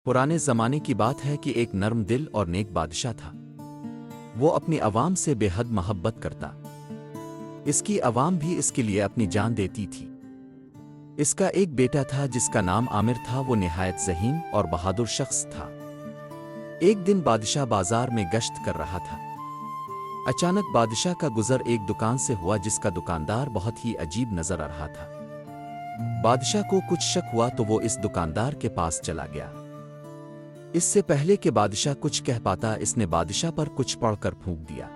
پرانے زمانے کی بات ہے کہ ایک نرم دل اور نیک بادشاہ تھا۔ وہ اپنی عوام سے بے حد محبت کرتا۔ اس کی عوام بھی اس کے لیے اپنی جان دیتی تھی۔ اس کا ایک بیٹا تھا جس کا نام عامر تھا۔ وہ نہایت ذہین اور بہادر شخص تھا۔ ایک دن بادشاہ بازار میں گشت کر رہا تھا۔ اچانک بادشاہ کا گزر ایک دکان سے ہوا جس کا دکاندار بہت ہی عجیب نظر آ رہا تھا۔ بادشاہ کو کچھ شک ہوا تو وہ اس دکاندار کے پاس چلا گیا۔ اس سے پہلے کہ بادشاہ کچھ کہہ پاتا اس نے بادشاہ پر کچھ پڑھ کر پھونک دیا۔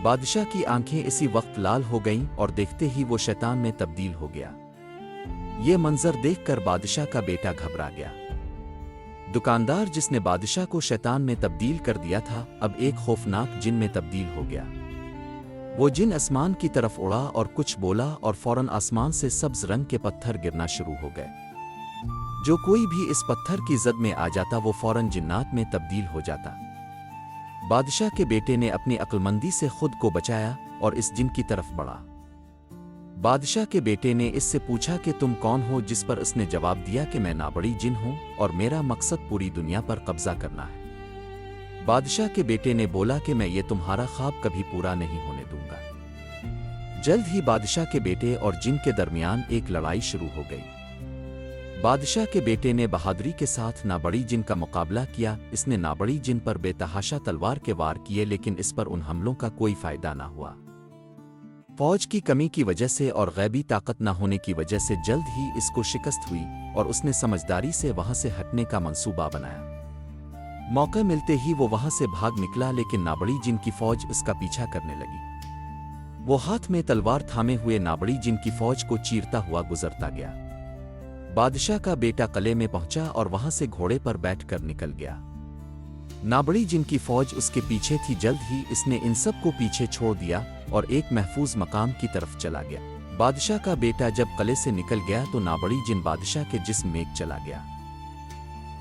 بادشاہ کی آنکھیں اسی وقت لال ہو گئیں اور دیکھتے ہی وہ شیطان میں تبدیل ہو گیا۔ یہ منظر دیکھ کر بادشاہ کا بیٹا گھبرا گیا۔ دکاندار جس نے بادشاہ کو شیطان میں تبدیل کر دیا تھا اب ایک خوفناک جن میں تبدیل ہو گیا۔ وہ جن آسمان کی طرف اڑا اور کچھ بولا اور فوراً آسمان سے سبز رنگ کے پتھر گرنا شروع ہو گئے۔ جو کوئی بھی اس پتھر کی زد میں آ جاتا وہ فوراً جنات میں تبدیل ہو جاتا۔ بادشاہ کے بیٹے نے اپنی عقلمندی سے خود کو بچایا اور اس جن کی طرف بڑھا۔ بادشاہ کے بیٹے نے اس سے پوچھا کہ تم کون ہو، جس پر اس نے جواب دیا کہ میں نابڑی جن ہوں اور میرا مقصد پوری دنیا پر قبضہ کرنا ہے۔ بادشاہ کے بیٹے نے بولا کہ میں یہ تمہارا خواب کبھی پورا نہیں ہونے دوں گا۔ جلد ہی بادشاہ کے بیٹے اور جن کے درمیان ایک لڑائی شروع ہو گئی۔ بادشاہ کے بیٹے نے بہادری کے ساتھ نابڑی جن کا مقابلہ کیا۔ اس نے نابڑی جن پر بے تحاشا تلوار کے وار کیے لیکن اس پر ان حملوں کا کوئی فائدہ نہ ہوا۔ فوج کی کمی کی وجہ سے اور غیبی طاقت نہ ہونے کی وجہ سے جلد ہی اس کو شکست ہوئی اور اس نے سمجھداری سے وہاں سے ہٹنے کا منصوبہ بنایا۔ موقع ملتے ہی وہ وہاں سے بھاگ نکلا لیکن نابڑی جن کی فوج اس کا پیچھا کرنے لگی۔ وہ ہاتھ میں تلوار تھامے ہوئے نابڑی جن کی فوج کو چیرتا ہوا گزرتا گیا۔ بادشاہ کا بیٹا قلعے میں پہنچا اور وہاں سے گھوڑے پر بیٹھ کر نکل گیا۔ نابڑی جن کی فوج اس کے پیچھے تھی۔ جلد ہی اس نے ان سب کو پیچھے چھوڑ دیا اور ایک محفوظ مقام کی طرف چلا گیا۔ بادشاہ کا بیٹا جب قلعے سے نکل گیا تو نابڑی جن بادشاہ کے جسم میں چلا گیا۔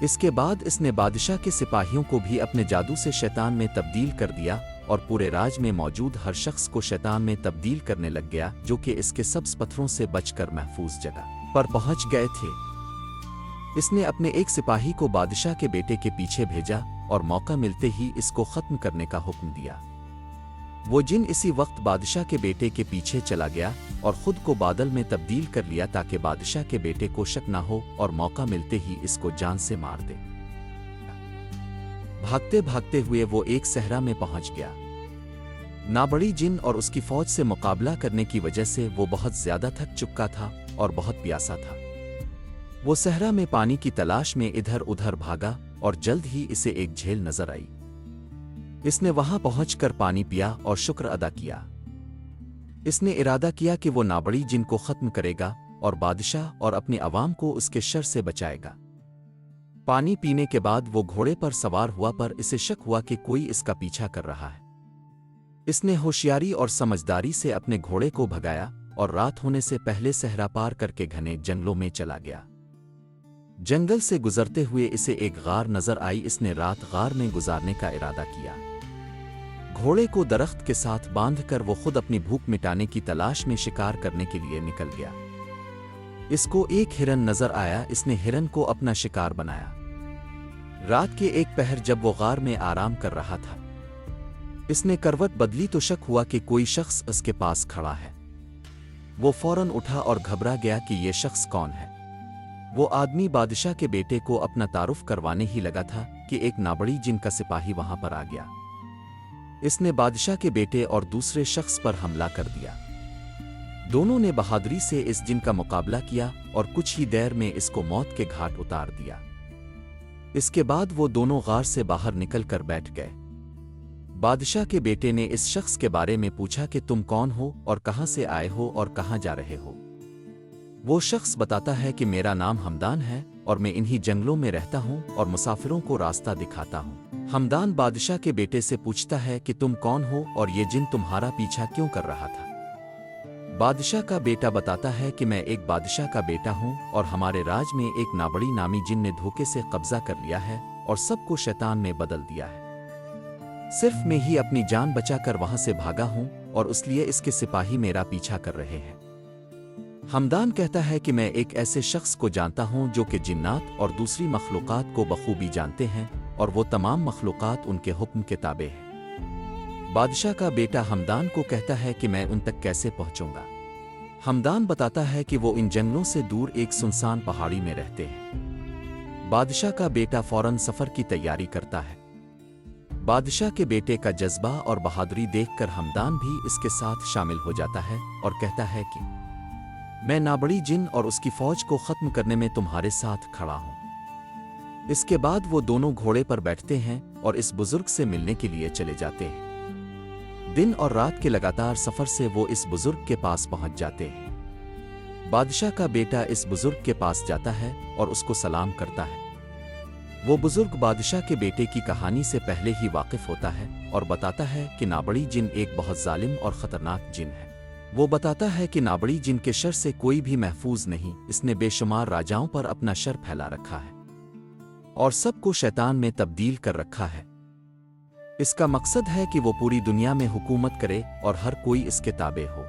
اس کے بعد اس نے بادشاہ کے سپاہیوں کو بھی اپنے جادو سے شیطان میں تبدیل کر دیا اور پورے راج میں موجود ہر شخص کو شیطان میں تبدیل کرنے لگ گیا جو کہ اس کے سبز پتھروں سے بچ کر محفوظ جگہ پر پہنچ گئے تھے۔ اس نے اپنے ایک سپاہی کو بادشاہ کے بیٹے کے پیچھے بھیجا اور موقع ملتے ہی اس کو ختم کرنے کا حکم دیا۔ وہ جن اسی وقت بادشاہ کے بیٹے کے پیچھے چلا گیا اور خود کو بادل میں تبدیل کر لیا تاکہ بادشاہ کے بیٹے کو شک نہ ہو اور موقع ملتے ہی اس کو جان سے مار دے۔ بھاگتے بھاگتے ہوئے وہ ایک صحرا میں پہنچ گیا۔ نابڑی جن اور اس کی فوج سے مقابلہ کرنے کی وجہ سے وہ بہت زیادہ تھک چکا تھا اور بہت پیاسا تھا۔ وہ صحرا میں پانی کی تلاش میں ادھر ادھر بھاگا اور جلد ہی اسے ایک جھیل نظر آئی۔ اس نے وہاں پہنچ کر پانی پیا اور شکر ادا کیا۔ اس نے ارادہ کیا کہ وہ نابڑی جن کو ختم کرے گا اور بادشاہ اور اپنی عوام کو اس کے شر سے بچائے گا۔ پانی پینے کے بعد وہ گھوڑے پر سوار ہوا پر اسے شک ہوا کہ کوئی اس کا پیچھا کر رہا ہے۔ اس نے ہوشیاری اور سمجھداری سے اپنے گھوڑے کو بھگایا اور رات ہونے سے پہلے صحرا پار کر کے گھنے جنگلوں میں چلا گیا۔ جنگل سے گزرتے ہوئے اسے ایک غار نظر آئی۔ اس نے رات غار میں گزارنے کا ارادہ کیا۔ گھوڑے کو درخت کے ساتھ باندھ کر وہ خود اپنی بھوک مٹانے کی تلاش میں شکار کرنے کے لیے نکل گیا۔ اس کو ایک ہرن نظر آیا۔ اس نے ہرن کو اپنا شکار بنایا۔ رات کے ایک پہر جب وہ غار میں آرام کر رہا تھا اس نے کروٹ بدلی تو شک ہوا کہ کوئی شخص اس کے پاس کھڑا ہے۔ وہ فوراً اٹھا اور گھبرا گیا کہ یہ شخص کون ہے۔ وہ آدمی بادشاہ کے بیٹے کو اپنا تعارف کروانے ہی لگا تھا کہ ایک نابڑی جن کا سپاہی وہاں پر آ گیا۔ اس نے بادشاہ کے بیٹے اور دوسرے شخص پر حملہ کر دیا۔ دونوں نے بہادری سے اس جن کا مقابلہ کیا اور کچھ ہی دیر میں اس کو موت کے گھاٹ اتار دیا۔ اس کے بعد وہ دونوں غار سے باہر نکل کر بیٹھ گئے۔ بادشاہ کے بیٹے نے اس شخص کے بارے میں پوچھا کہ تم کون ہو اور کہاں سے آئے ہو اور کہاں جا رہے ہو؟ وہ شخص بتاتا ہے کہ میرا نام ہمدان ہے اور میں انہی جنگلوں میں رہتا ہوں اور مسافروں کو راستہ دکھاتا ہوں۔ ہمدان بادشاہ کے بیٹے سے پوچھتا ہے کہ تم کون ہو اور یہ جن تمہارا پیچھا کیوں کر رہا تھا؟ بادشاہ کا بیٹا بتاتا ہے کہ میں ایک بادشاہ کا بیٹا ہوں اور ہمارے راج میں ایک نابڑی نامی جن نے دھوکے سے قبضہ کر لیا ہے اور سب کو شیطان میں بدل دیا ہے۔ صرف میں ہی اپنی جان بچا کر وہاں سے بھاگا ہوں اور اس لیے اس کے سپاہی میرا پیچھا کر رہے ہیں۔ ہمدان کہتا ہے کہ میں ایک ایسے شخص کو جانتا ہوں جو کہ جنات اور دوسری مخلوقات کو بخوبی جانتے ہیں اور وہ تمام مخلوقات ان کے حکم کے تابع ہیں۔ بادشاہ کا بیٹا ہمدان کو کہتا ہے کہ میں ان تک کیسے پہنچوں گا۔ ہمدان بتاتا ہے کہ وہ ان جنگلوں سے دور ایک سنسان پہاڑی میں رہتے ہیں۔ بادشاہ کا بیٹا فوراً سفر کی تیاری کرتا ہے۔ بادشاہ کے بیٹے کا جذبہ اور بہادری دیکھ کر ہمدان بھی اس کے ساتھ شامل ہو جاتا ہے اور کہتا ہے کہ میں نابڑی جن اور اس کی فوج کو ختم کرنے میں تمہارے ساتھ کھڑا ہوں۔ اس کے بعد وہ دونوں گھوڑے پر بیٹھتے ہیں اور اس بزرگ سے ملنے کے لیے چلے جاتے ہیں۔ دن اور رات کے لگاتار سفر سے وہ اس بزرگ کے پاس پہنچ جاتے ہیں۔ بادشاہ کا بیٹا اس بزرگ کے پاس جاتا ہے اور اس کو سلام کرتا ہے۔ وہ بزرگ بادشاہ کے بیٹے کی کہانی سے پہلے ہی واقف ہوتا ہے اور بتاتا ہے کہ نابڑی جن ایک بہت ظالم اور خطرناک جن ہے۔ وہ بتاتا ہے کہ نابڑی جن کے شر سے کوئی بھی محفوظ نہیں، اس نے بے شمار راجاؤں پر اپنا شر پھیلا رکھا ہے اور سب کو شیطان میں تبدیل کر رکھا ہے۔ اس کا مقصد ہے کہ وہ پوری دنیا میں حکومت کرے اور ہر کوئی اس کے تابع ہو۔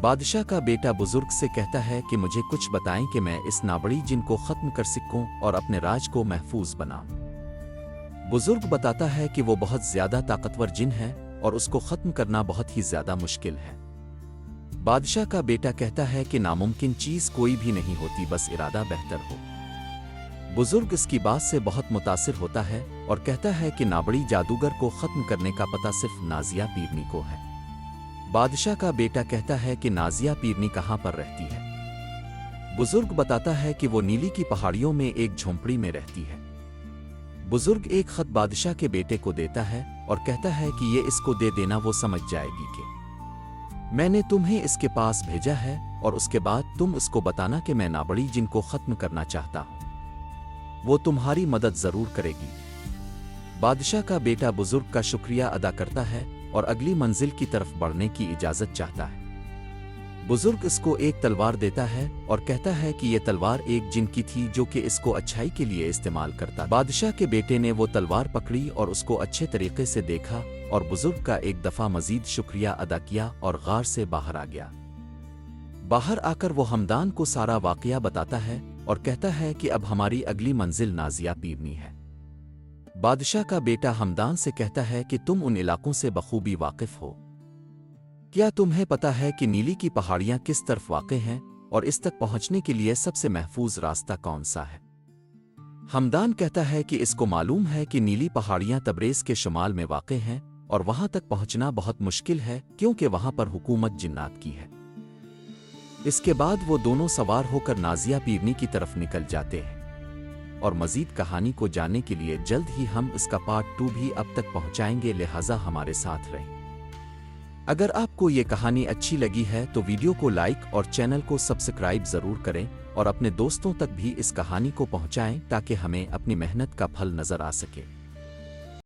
بادشاہ کا بیٹا بزرگ سے کہتا ہے کہ مجھے کچھ بتائیں کہ میں اس نابڑی جن کو ختم کر سکوں اور اپنے راج کو محفوظ بناؤں۔ بزرگ بتاتا ہے کہ وہ بہت زیادہ طاقتور جن ہے اور اس کو ختم کرنا بہت ہی زیادہ مشکل ہے۔ بادشاہ کا بیٹا کہتا ہے کہ ناممکن چیز کوئی بھی نہیں ہوتی، بس ارادہ بہتر ہو۔ بزرگ اس کی بات سے بہت متاثر ہوتا ہے اور کہتا ہے کہ نابڑی جادوگر کو ختم کرنے کا پتہ صرف نازیہ پیرنی کو ہے۔ بادشاہ کا بیٹا کہتا ہے کہ نازیہ پیرنی کہاں پر رہتی ہے۔ بزرگ بتاتا ہے کہ وہ نیلی کی پہاڑیوں میں ایک جھونپڑی میں رہتی ہے۔ بزرگ ایک خط بادشاہ کے بیٹے کو دیتا ہے اور کہتا ہے کہ یہ اس کو دے دینا، وہ سمجھ جائے گی کہ میں نے تمہیں اس کے پاس بھیجا ہے اور اس کے بعد تم اس کو بتانا کہ میں نابڑی جن کو ختم کرنا چاہتا ہوں، وہ تمہاری مدد ضرور کرے گی۔ بادشاہ کا بیٹا بزرگ کا شکریہ ادا کرتا ہے اور اگلی منزل کی طرف بڑھنے کی اجازت چاہتا ہے۔ بزرگ اس کو ایک تلوار دیتا ہے اور کہتا ہے کہ یہ تلوار ایک جن کی تھی جو کہ اس کو اچھائی کے لیے استعمال کرتا۔ بادشاہ کے بیٹے نے وہ تلوار پکڑی اور اس کو اچھے طریقے سے دیکھا اور بزرگ کا ایک دفعہ مزید شکریہ ادا کیا اور غار سے باہر آ گیا۔ باہر آ کر وہ ہمدان کو سارا واقعہ بتاتا ہے اور کہتا ہے کہ اب ہماری اگلی منزل نازیہ پیرنی ہے۔ بادشاہ کا بیٹا ہمدان سے کہتا ہے کہ تم ان علاقوں سے بخوبی واقف ہو۔ کیا تمہیں پتا ہے کہ نیلی کی پہاڑیاں کس طرف واقع ہیں اور اس تک پہنچنے کے لیے سب سے محفوظ راستہ کون سا ہے؟ ہمدان کہتا ہے کہ اس کو معلوم ہے کہ نیلی پہاڑیاں تبریز کے شمال میں واقع ہیں اور وہاں تک پہنچنا بہت مشکل ہے کیونکہ وہاں پر حکومت جنات کی ہے۔ اس کے بعد وہ دونوں سوار ہو کر نازیہ پیرنی کی طرف نکل جاتے ہیں اور مزید کہانی کو جاننے کے لیے جلد ہی ہم اس کا پارٹ 2 بھی اب تک پہنچائیں گے، لہٰذا ہمارے ساتھ رہیں۔ اگر آپ کو یہ کہانی اچھی لگی ہے تو ویڈیو کو لائک اور چینل کو سبسکرائب ضرور کریں اور اپنے دوستوں تک بھی اس کہانی کو پہنچائیں تاکہ ہمیں اپنی محنت کا پھل نظر آ سکے۔